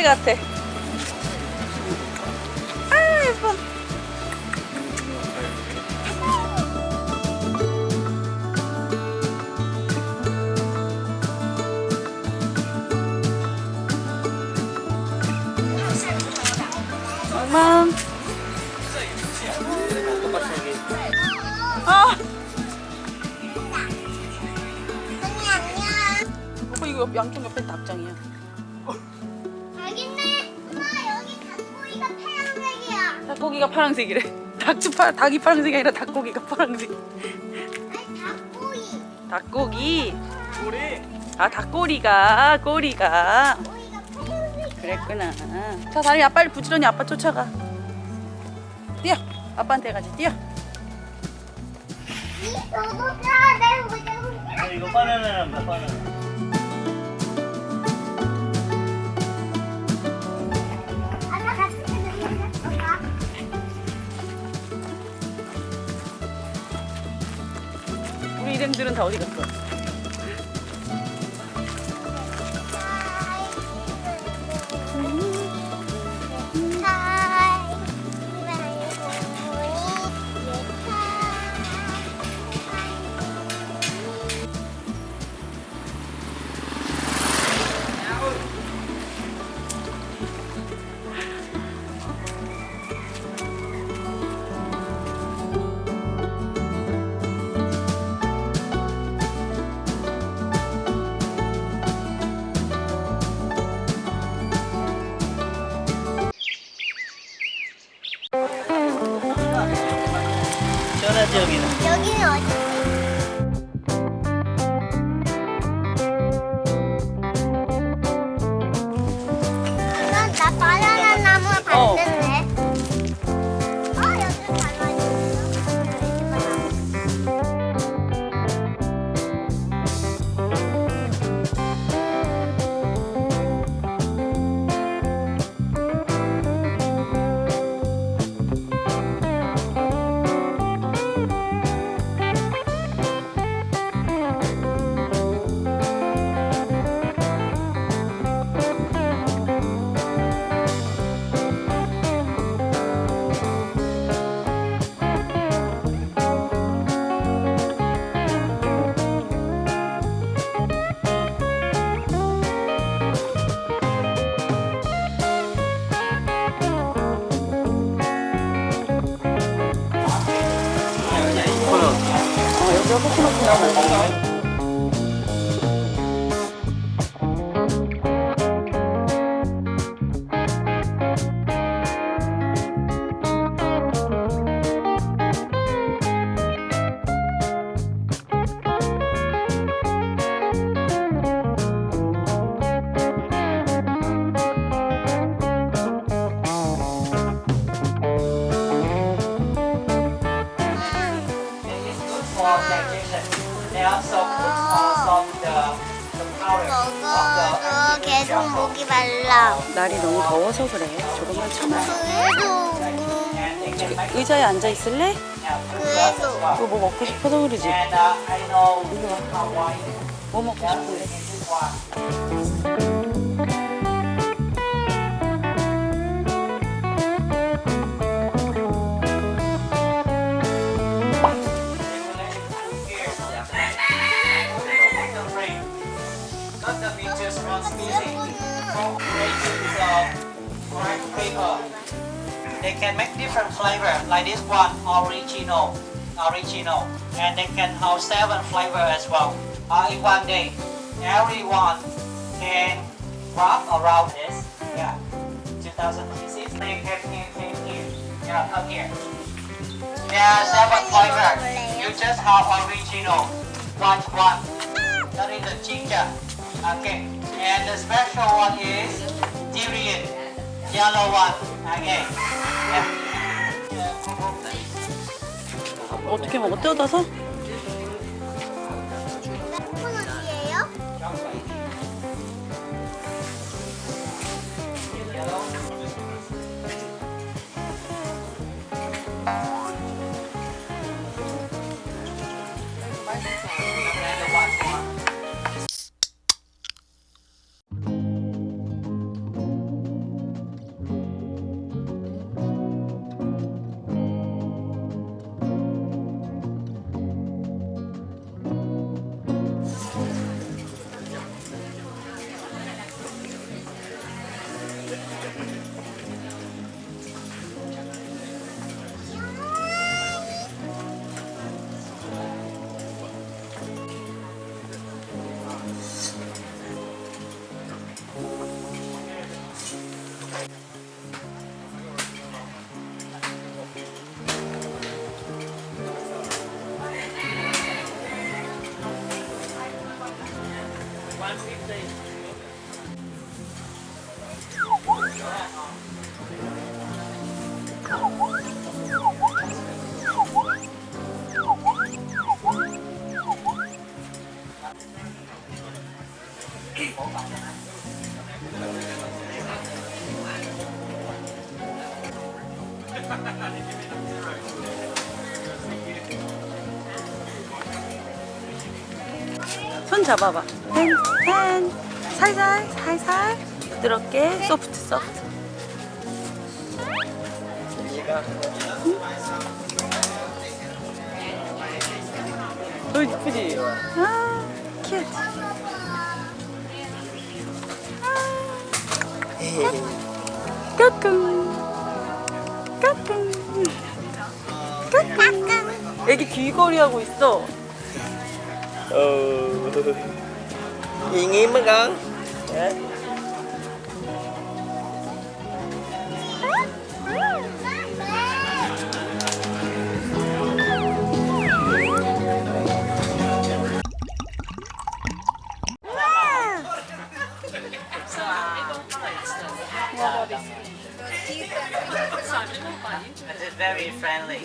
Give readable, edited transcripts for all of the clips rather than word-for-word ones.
같아. 아, 예뻐. 엄마. 아. 오빠 이거 양쪽 옆에 닭장이야. 여기네. 엄마 여기 닭고기가 파란색이야. 닭고기가 파란색이래. 닭이 파란색이 아니라 닭고기가 파란색. 아니 닭고기. 닭고기. 꼬리. 아 닭꼬리가 꼬리가. 고기가 파란색. 그랬구나. 자 다리야 빨리 부지런히 아빠 쫓아가. 뛰어. 아빠한테 가지 뛰어. 너도 짜. 내가 보자. 이거 바나나랑 바나나. 아빠 같이 먹을까? 우리 일행들은 다 어디 갔어? 시원하지 여기는? 여기는 어디? 나 바나나 나무 봤는데. 여기 바나나 여기가 코코넛 나무. They also put some the powder of 먹어도 계속 목이 말라. 날이 너무 더워서 그래. 조금만 참아. 그래도 and they can make 의자에 앉아 있을래? 그래도 이거 뭐 먹고 싶어서 그러지? and I know how why 뭐 먹고 싶은데? this one. Not the features one species. Rice paper. They can make different flavor like this one, original, and they can have 7 flavor as well. In one day, everyone can wrap around this. Yeah, 2,000 pieces. They can here. Yeah, come here. There are 7 flavor. You just have original, white one. That is the ginger. Okay, and the special one is durian, yellow one. Okay. Yeah. 어떻게 먹어? 뜯어서? 코코넛이에요? 손 잡아봐. 펜 살살 부드럽게 소프트. 너무 이쁘지? 아, 큐트. 까꿍. 애기 귀걸이 하고 있어. Gì nghiêm mấy con? It's very friendly.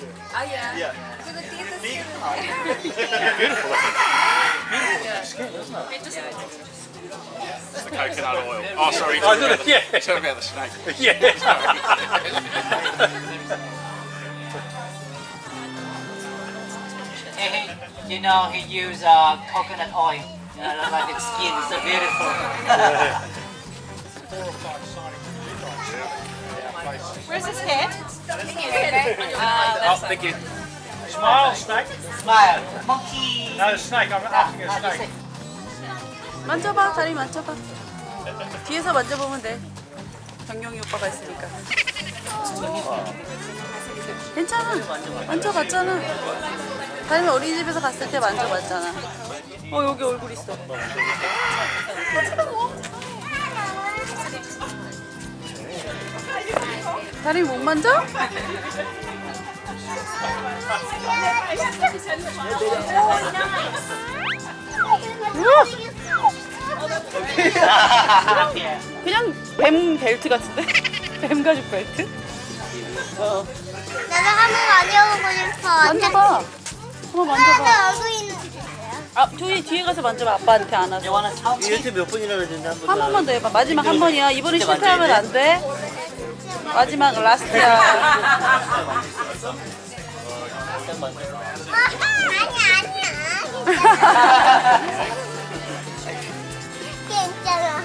It's the coconut oil. Oh, sorry. Yeah. Tell me about the snake. Yeah. You know, he used coconut oil. Like its skin is so beautiful. Where's his head? Oh, thank you. Smile, snake. Smile. Monkey. No, snake. I'm asking a snake. 만져봐, 다리 만져봐. 뒤에서 만져보면 돼. 정용이 오빠가 있으니까. 괜찮아. 만져봤잖아. 다리 어린이집에서 갔을 때 만져봤잖아. 여기 얼굴 있어. 다리 못 만져? 그냥 뱀 벨트 같은데? 뱀 가죽 벨트? 나도 한번 만져보고 싶어. 만져봐. 한번 만져봐. 하나 얼굴 있는. 저기 뒤에 가서 만져봐. 아빠한테 안아서. You wanna touch it? 이렇게 몇 번이나 그랬는데 한 번만 더 해봐. 마지막 한 번이야. 이번에 실패하면 안 돼. 마지막 라스트야. 아니야. 괜찮아.